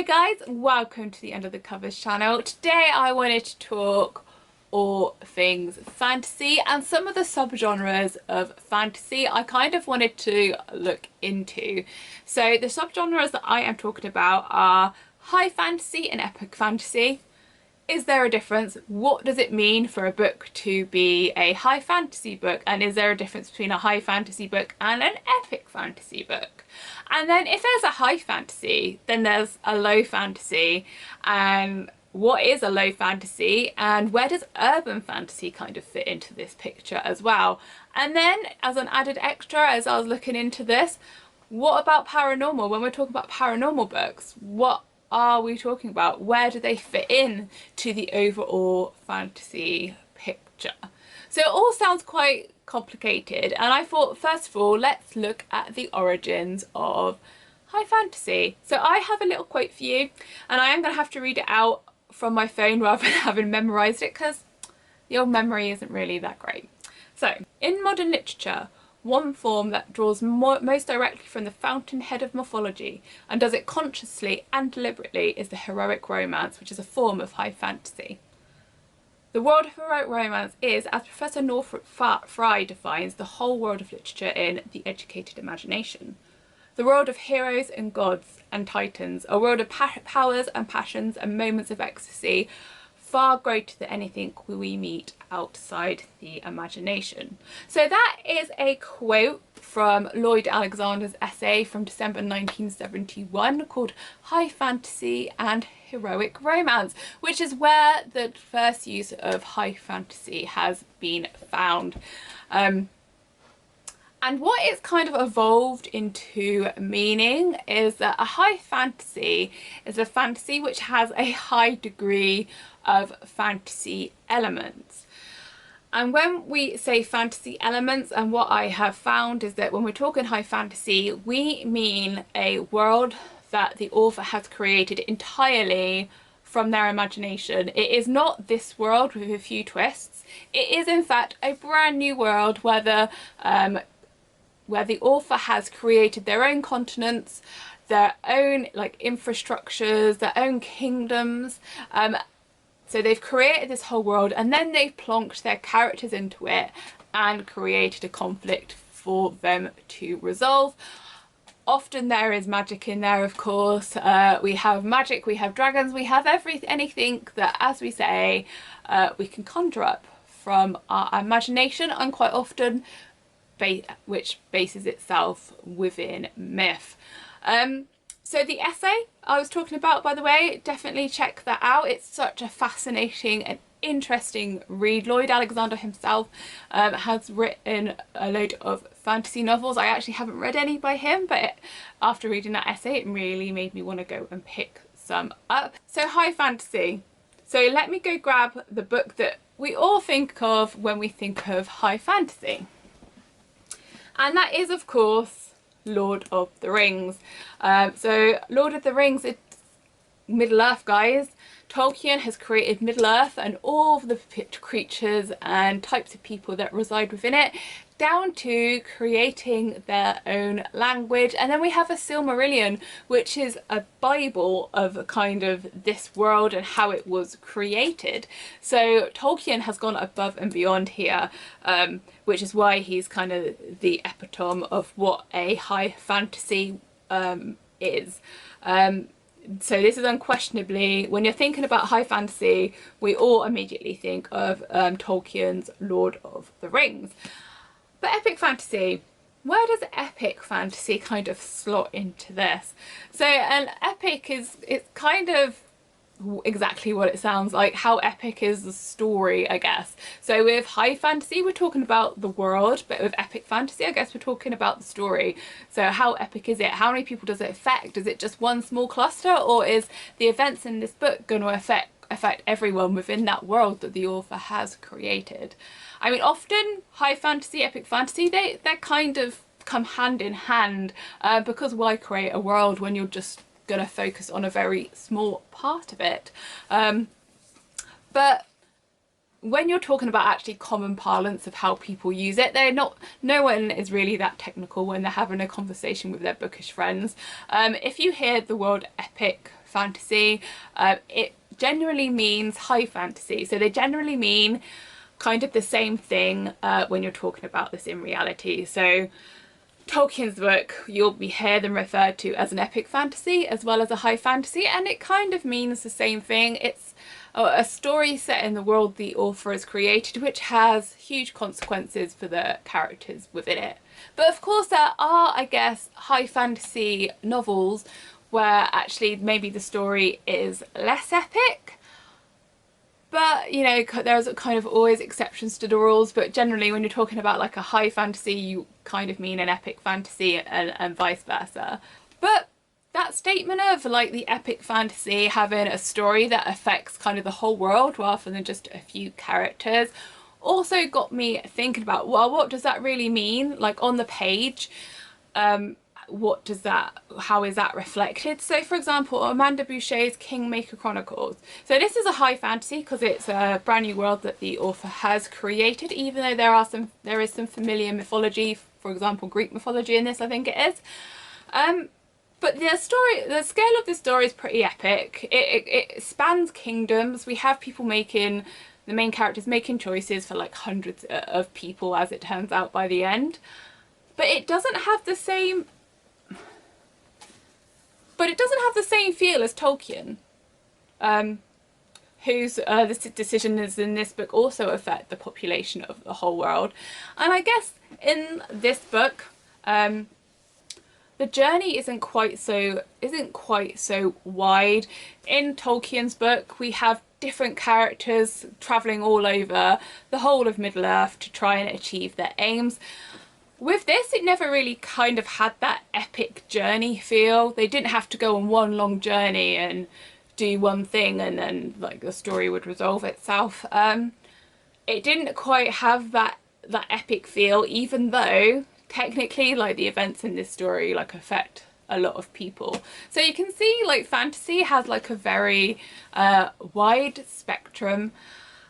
Hi guys, welcome to the Under the Covers channel. Today I wanted to talk all things fantasy and some of the subgenres of fantasy I kind of wanted to look into. So the subgenres that I am talking about are high fantasy and epic fantasy. Is there a difference? What does it mean for a book to be a high fantasy book? And is there a difference between a high fantasy book and an epic fantasy book? And then if there's a high fantasy, then there's a low fantasy. And what is a low fantasy? And where does urban fantasy kind of fit into this picture as well? And then as an added extra, as I was looking into this, what about paranormal? When we're talking about paranormal books, what are we talking about? Where do they fit in to the overall fantasy picture? So it all sounds quite complicated, and I thought first of all let's look at the origins of high fantasy. So I have a little quote for you, and I am going to have to read it out from my phone rather than having memorised it because the old memory isn't really that great. So, in modern literature, one form that draws most directly from the fountainhead of mythology and does it consciously and deliberately is the heroic romance, which is a form of high fantasy. The world of heroic romance is, as Professor Northrop Frye defines, the whole world of literature in The Educated Imagination. The world of heroes and gods and titans, a world of powers and passions and moments of ecstasy, far greater than anything we meet outside the imagination. So that is a quote from Lloyd Alexander's essay from December 1971 called High Fantasy and Heroic Romance, which is where the first use of high fantasy has been found. And what it's kind of evolved into meaning is that a high fantasy is a fantasy which has a high degree of fantasy elements. And when we say fantasy elements, and what I have found is that when we're talking high fantasy, we mean a world that the author has created entirely from their imagination. It is not this world with a few twists. It is in fact a brand new world where the author has created their own continents, their own infrastructures, their own kingdoms. So they've created this whole world and then they've plonked their characters into it and created a conflict for them to resolve. Often there is magic in there, of course. We have magic, we have dragons, we have anything that, as we say, we can conjure up from our imagination, and quite often which bases itself within myth. So the essay I was talking about, by the way, definitely check that out. It's such a fascinating and interesting read. Lloyd Alexander himself has written a load of fantasy novels. I actually haven't read any by him, but after reading that essay it really made me want to go and pick some up. So high fantasy. So let me go grab the book that we all think of when we think of high fantasy. And that is, of course, Lord of the Rings. So Lord of the Rings, it's Middle-earth, guys. Tolkien has created Middle-earth and all of the creatures and types of people that reside within it, down to creating their own language. And then we have a Silmarillion, which is a bible of kind of this world and how it was created. So Tolkien has gone above and beyond here, which is why he's kind of the epitome of what a high fantasy is. So this is unquestionably, when you're thinking about high fantasy, we all immediately think of Tolkien's Lord of the Rings. But epic fantasy, where does epic fantasy kind of slot into this? So an epic it's kind of exactly what it sounds like. How epic is the story, I guess. So with high fantasy we're talking about the world, but with epic fantasy I guess we're talking about the story. So how epic is it? How many people does it affect? Is it just one small cluster, or is the events in this book going to affect everyone within that world that the author has created? I mean, often high fantasy, epic fantasy, they kind of come hand in hand, because why create a world when you're just going to focus on a very small part of it? But when you're talking about actually common parlance of how people use it, no one is really that technical when they're having a conversation with their bookish friends. If you hear the word epic fantasy. It generally means high fantasy, so they generally mean kind of the same thing when you're talking about this in reality. So Tolkien's book, you'll hear them referred to as an epic fantasy as well as a high fantasy, and it kind of means the same thing. It's a story set in the world the author has created, which has huge consequences for the characters within it. But of course there are, I guess, high fantasy novels where actually maybe the story is less epic. But, you know, there's kind of always exceptions to the rules, but generally when you're talking about like a high fantasy, you kind of mean an epic fantasy and vice versa. But that statement of like the epic fantasy having a story that affects kind of the whole world rather than just a few characters also got me thinking about, well, what does that really mean? Like on the page, what does that, how is that reflected? So for example, Amanda Boucher's Kingmaker Chronicles. So this is a high fantasy because it's a brand new world that the author has created, even though there is some familiar mythology, for example Greek mythology in this, I think it is. But the scale of the story is pretty epic. It spans kingdoms. We have people making, the main characters making choices for like hundreds of people, as it turns out by the end. But it doesn't have the same feel as Tolkien, whose decisions in this book also affect the population of the whole world. And I guess in this book, the journey isn't quite so wide. In Tolkien's book, we have different characters travelling all over the whole of Middle-earth to try and achieve their aims. With this, it never really kind of had that epic journey feel. They didn't have to go on one long journey and do one thing and then like the story would resolve itself. It didn't quite have that epic feel, even though technically like the events in this story like affect a lot of people. So you can see like fantasy has like a very wide spectrum.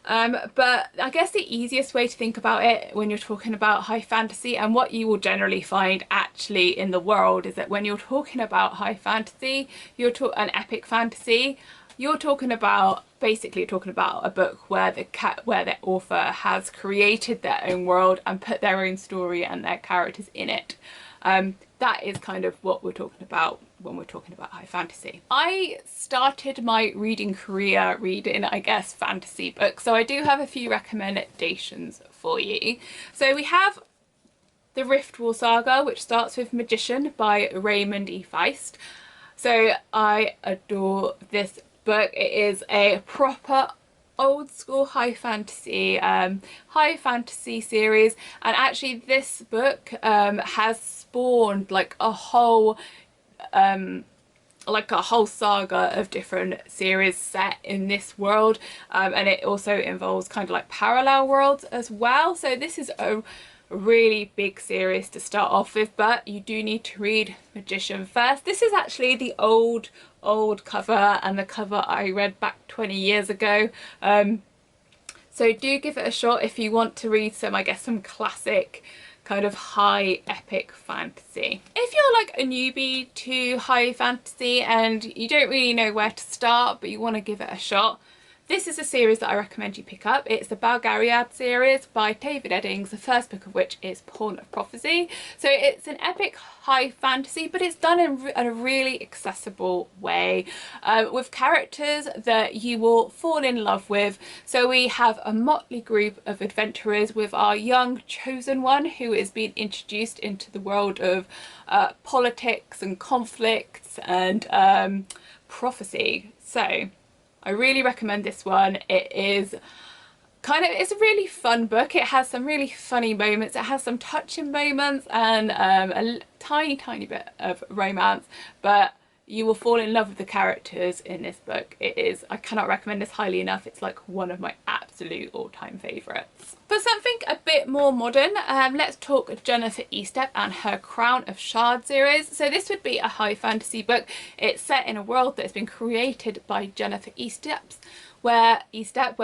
But I guess the easiest way to think about it when you're talking about high fantasy, and what you will generally find actually in the world, is that when you're talking about high fantasy, an epic fantasy, you're talking about basically a book where the author has created their own world and put their own story and their characters in it. That is kind of what we're talking about when we're talking about high fantasy. I started my reading career reading, I guess, fantasy books, so I do have a few recommendations for you. So we have the Riftwall Saga, which starts with Magician by Raymond E. Feist. So I adore this book. It is a proper old school high fantasy series, and actually this book has spawned like a whole saga of different series set in this world, and it also involves kind of like parallel worlds as well. So this is a really big series to start off with, but you do need to read Magician first. This is actually the old cover, and the cover I read back 20 years ago. So do give it a shot if you want to read some, I guess, some classic kind of high epic fantasy. If you're like a newbie to high fantasy and you don't really know where to start but you want to give it a shot, this is a series that I recommend you pick up. It's the Belgariad series by David Eddings, the first book of which is Pawn of Prophecy. So it's an epic high fantasy, but it's done in a really accessible way, with characters that you will fall in love with. So we have a motley group of adventurers with our young chosen one who is being introduced into the world of politics and conflicts and prophecy. So I really recommend this one. It's a really fun book. It has some really funny moments, it has some touching moments, and a tiny bit of romance, but you will fall in love with the characters in this book. I cannot recommend this highly enough. It's like one of my absolute all-time favourites. For something a bit more modern, let's talk Jennifer Eastep and her Crown of Shards series. So this would be a high fantasy book. It's set in a world that has been created by Jennifer Eastep, where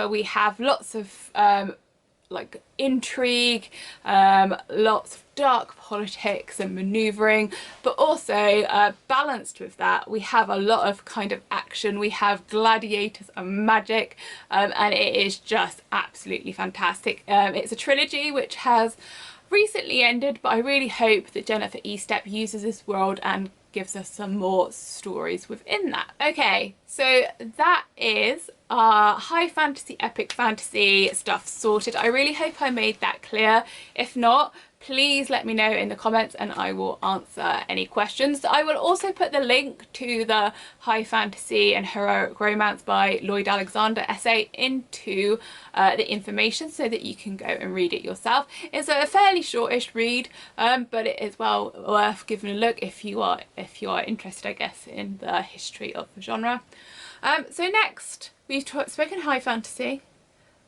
we have lots of like intrigue, lots of dark politics and maneuvering, but also balanced with that we have a lot of kind of action. We have gladiators and magic, and it is just absolutely fantastic. It's a trilogy which has recently ended, but I really hope that Jennifer Estep uses this world and gives us some more stories within that. Okay, so that is our high fantasy, epic fantasy stuff sorted. I really hope I made that clear. If not, please let me know in the comments and I will answer any questions. I will also put the link to the high fantasy and heroic romance by Lloyd Alexander essay into the information so that you can go and read it yourself. It's a fairly shortish read, but it is well worth giving a look if you are interested, I guess, in the history of the genre. So next, we've spoken high fantasy.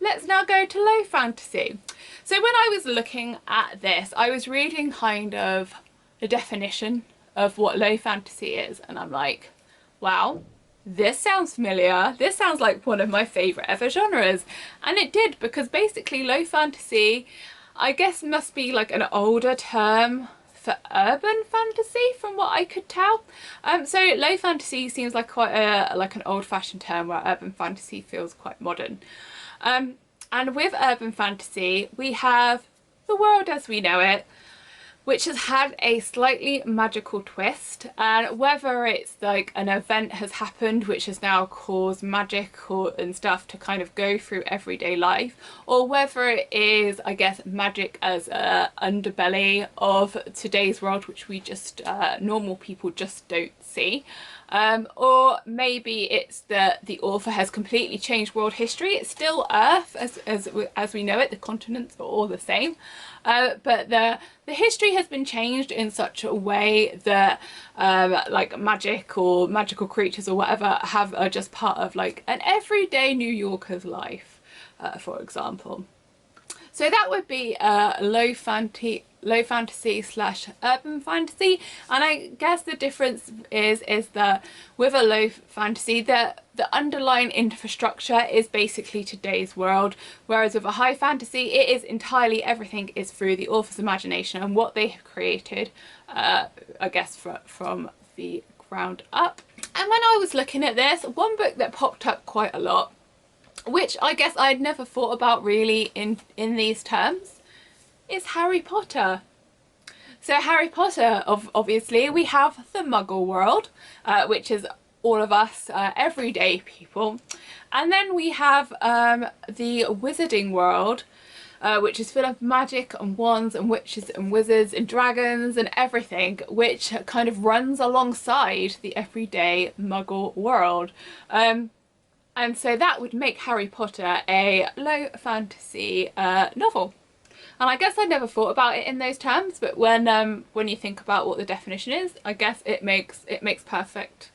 Let's now go to low fantasy. So when I was looking at this, I was reading kind of the definition of what low fantasy is, and I'm like, wow, this sounds familiar. This sounds like one of my favourite ever genres. And it did, because basically low fantasy, I guess, must be like an older term for urban fantasy from what I could tell. So low fantasy seems like quite an old-fashioned term, where urban fantasy feels quite modern. And with urban fantasy, we have the world as we know it, which has had a slightly magical twist, and whether it's like an event has happened which has now caused magic and stuff to kind of go through everyday life, or whether it is, I guess, magic as a underbelly of today's world which we just normal people just don't see. Or maybe it's that the author has completely changed world history. It's still Earth as we know it, the continents are all the same, but the history has been changed in such a way that like magic or magical creatures or whatever are just part of like an everyday New Yorker's life, for example. So that would be low fantasy slash urban fantasy, and I guess the difference is that with a low fantasy, the underlying infrastructure is basically today's world, whereas with a high fantasy, it is entirely, everything is through the author's imagination and what they have created, I guess, from the ground up. And when I was looking at this, one book that popped up quite a lot, which I guess I'd never thought about really in these terms, is Harry Potter. So Harry Potter, obviously, we have the Muggle world, which is all of us everyday people, and then we have the Wizarding world, which is full of magic and wands and witches and wizards and dragons and everything, which kind of runs alongside the everyday Muggle world. And so that would make Harry Potter a low fantasy novel. And I guess I'd never thought about it in those terms, but when you think about what the definition is, I guess it makes perfect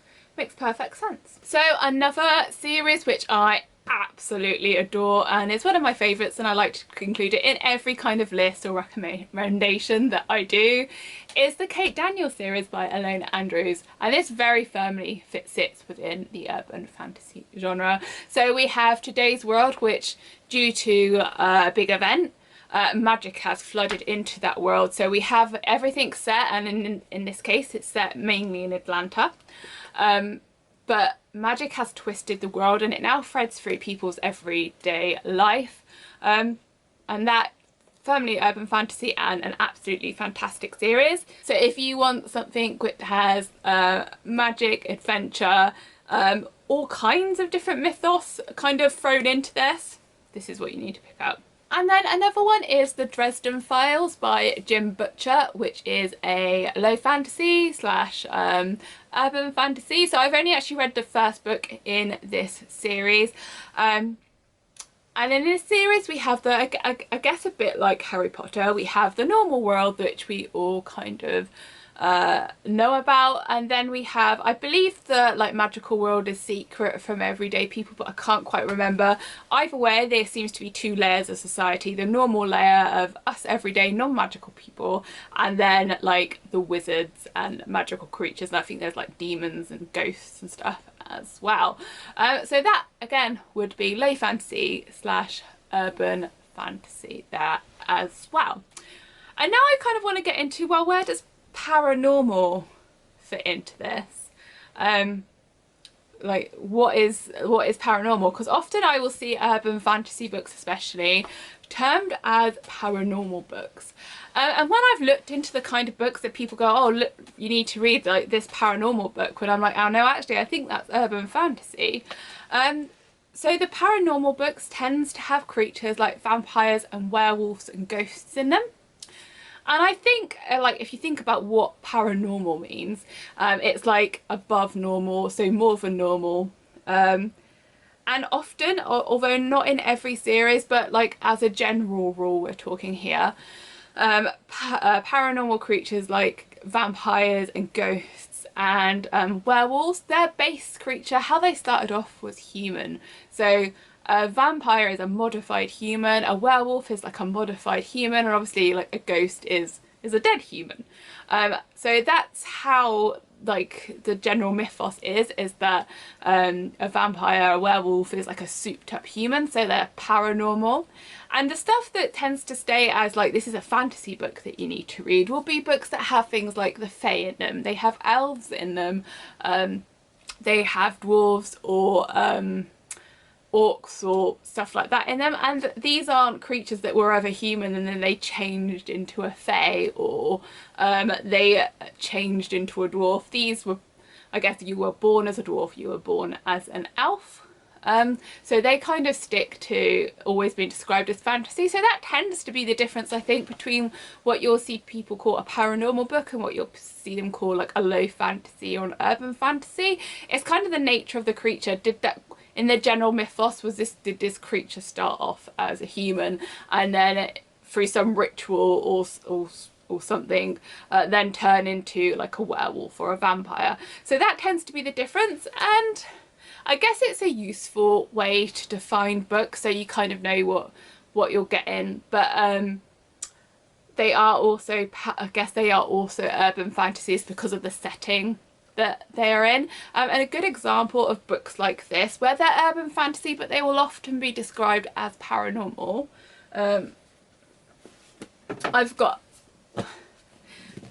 sense. So another series which I absolutely adore and it's one of my favourites, and I like to include it in every kind of list or recommendation that I do, is the Kate Daniels series by Ilona Andrews, and this very firmly sits within the urban fantasy genre. So we have today's world, which due to a big event, magic has flooded into that world. So we have everything set, and in this case it's set mainly in Atlanta, but magic has twisted the world and it now threads through people's everyday life, and that firmly urban fantasy and an absolutely fantastic series. So if you want something which has magic, adventure, all kinds of different mythos kind of thrown into this, this is what you need to pick up. And then another one is The Dresden Files by Jim Butcher, which is a low fantasy slash urban fantasy. So I've only actually read the first book in this series. And in this series we have I guess a bit like Harry Potter, we have the normal world which we all kind of know about, and then we have, I believe the like magical world is secret from everyday people, but I can't quite remember. Either way, there seems to be two layers of society: the normal layer of us everyday non-magical people, and then like the wizards and magical creatures, and I think there's like demons and ghosts and stuff as well. So that again would be low fantasy slash urban fantasy there as well. And now I kind of want to get into, well, where does paranormal fit into this? Like, what is paranormal? Because often I will see urban fantasy books especially termed as paranormal books, and when I've looked into the kind of books that people go, oh look, you need to read like this paranormal book, when I'm like, oh no, actually I think that's urban fantasy. So the paranormal books tends to have creatures like vampires and werewolves and ghosts in them. And I think, like, if you think about what paranormal means, it's like above normal, so more than normal. And often, although not in every series, but like as a general rule, we're talking here, paranormal creatures like vampires and ghosts and werewolves, their base creature, how they started off was human. So a vampire is a modified human, a werewolf is like a modified human, and obviously like a ghost is a dead human. So that's how like the general mythos is that a vampire, a werewolf is like a souped up human, so they're paranormal. And the stuff that tends to stay as like this is a fantasy book that you need to read will be books that have things like the fae in them, they have elves in them, they have dwarves or orcs or stuff like that in them, and these aren't creatures that were ever human and then they changed into a fae, or they changed into a dwarf. These were, I guess, you were born as a dwarf, you were born as an elf. So they kind of stick to always being described as fantasy. So that tends to be the difference, I think, between what you'll see people call a paranormal book and what you'll see them call like a low fantasy or an urban fantasy. It's kind of the nature of the creature. Did that in the general mythos, did this creature start off as a human and then through some ritual or something then turn into like a werewolf or a vampire? So that tends to be the difference, and I guess it's a useful way to define books so you kind of know what you're getting. But they are also, I guess they are also urban fantasies because of the setting that they're in. And a good example of books like this where they're urban fantasy but they will often be described as paranormal. I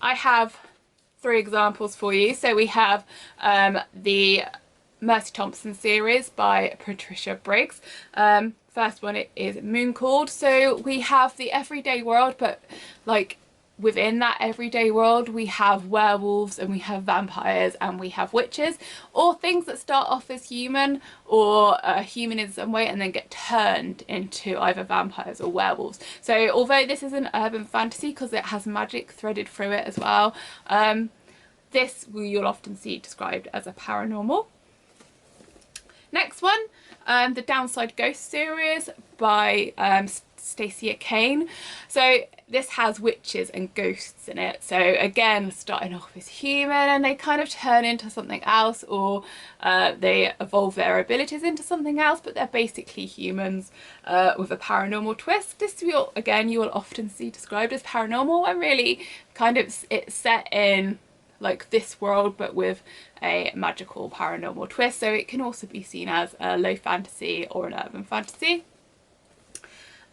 have 3 examples for you. So we have the Mercy Thompson series by Patricia Briggs. First one is Mooncalled. So we have the everyday world, but like within that everyday world we have werewolves and we have vampires and we have witches, or things that start off as human or human in some way and then get turned into either vampires or werewolves. So although this is an urban fantasy because it has magic threaded through it as well, this you'll often see described as a paranormal. Next one, the Downslide Ghost series by Stacia Kane. So this has witches and ghosts in it. So again, starting off as human and they kind of turn into something else, or they evolve their abilities into something else, but they're basically humans with a paranormal twist. This you will often see described as paranormal, and really kind of it's set in like this world but with a magical paranormal twist, so it can also be seen as a low fantasy or an urban fantasy.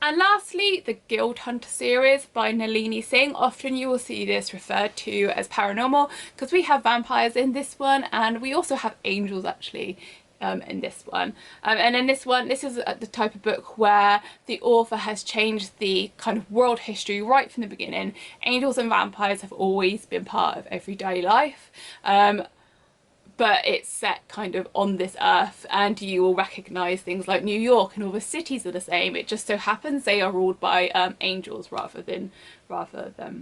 And lastly, the Guild Hunter series by Nalini Singh. Often you will see this referred to as paranormal because we have vampires in this one and we also have angels actually in this one. And in this one, this is the type of book where the author has changed the kind of world history right from the beginning. Angels and vampires have always been part of everyday life. But it's set kind of on this earth, and you will recognise things like New York and all the cities are the same. It just so happens they are ruled by angels rather than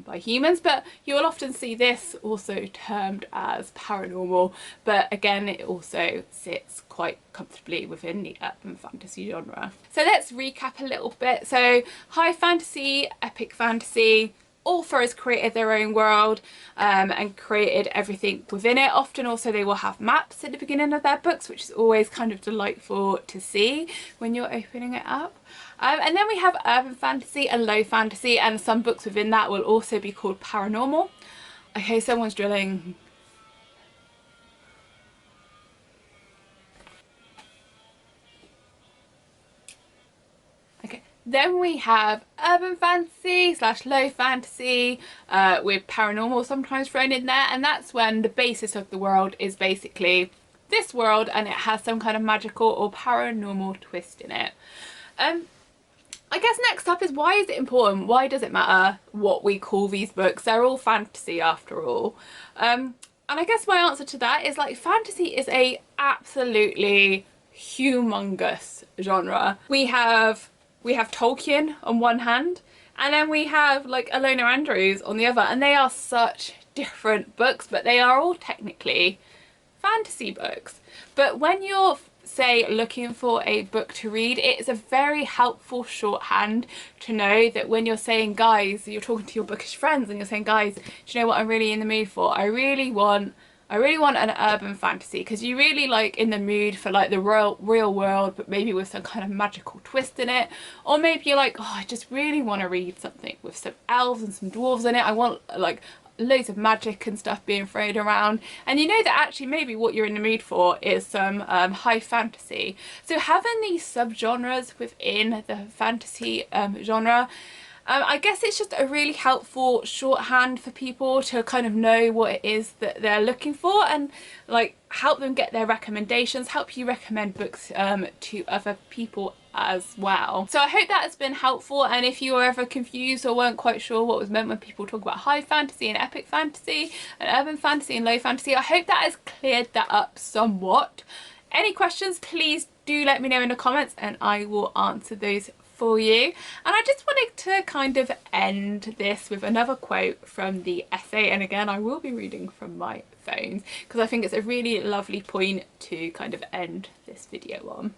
by humans. But you will often see this also termed as paranormal, but again it also sits quite comfortably within the urban fantasy genre. So let's recap a little bit. So high fantasy, epic fantasy, author has created their own world and created everything within it. Often also they will have maps at the beginning of their books, which is always kind of delightful to see when you're opening it up. And then we have urban fantasy and low fantasy, and some books within that will also be called paranormal. Okay, someone's drilling. Okay, Then we have urban fantasy / low fantasy, with paranormal sometimes thrown in there, and that's when the basis of the world is basically this world and it has some kind of magical or paranormal twist in it. I guess next up is, why is it important? Why does it matter what we call these books? They're all fantasy after all. And I guess my answer to that is, like, fantasy is a absolutely humongous genre. We have Tolkien on one hand, and then we have like Alona Andrews on the other, and they are such different books, but they are all technically fantasy books. But when you're, say, looking for a book to read, it's a very helpful shorthand to know that when you're saying, guys, you're talking to your bookish friends and you're saying, guys, do you know what I'm really in the mood for? I really want an urban fantasy, because you really like in the mood for like the real world, but maybe with some kind of magical twist in it. Or maybe you're like, oh, I just really want to read something with some elves and some dwarves in it. I want like loads of magic and stuff being thrown around, and you know that actually maybe what you're in the mood for is some high fantasy. So having these subgenres within the fantasy genre, I guess it's just a really helpful shorthand for people to kind of know what it is that they're looking for, and like help them get their recommendations, help you recommend books to other people as well. So I hope that has been helpful, and if you were ever confused or weren't quite sure what was meant when people talk about high fantasy and epic fantasy and urban fantasy and low fantasy, I hope that has cleared that up somewhat. Any questions, please do let me know in the comments and I will answer those for you. And I just wanted to kind of end this with another quote from the essay, and again I will be reading from my phone because I think it's a really lovely point to kind of end this video on.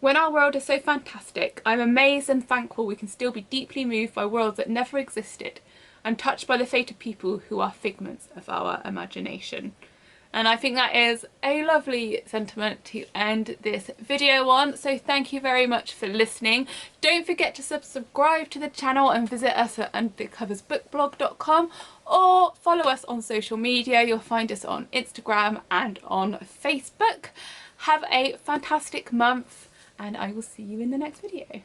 When our world is so fantastic, I'm amazed and thankful we can still be deeply moved by worlds that never existed, and touched by the fate of people who are figments of our imagination. And I think that is a lovely sentiment to end this video on, so thank you very much for listening. Don't forget to subscribe to the channel and visit us at undercoversbookblog.com, or follow us on social media. You'll find us on Instagram and on Facebook. Have a fantastic month, and I will see you in the next video.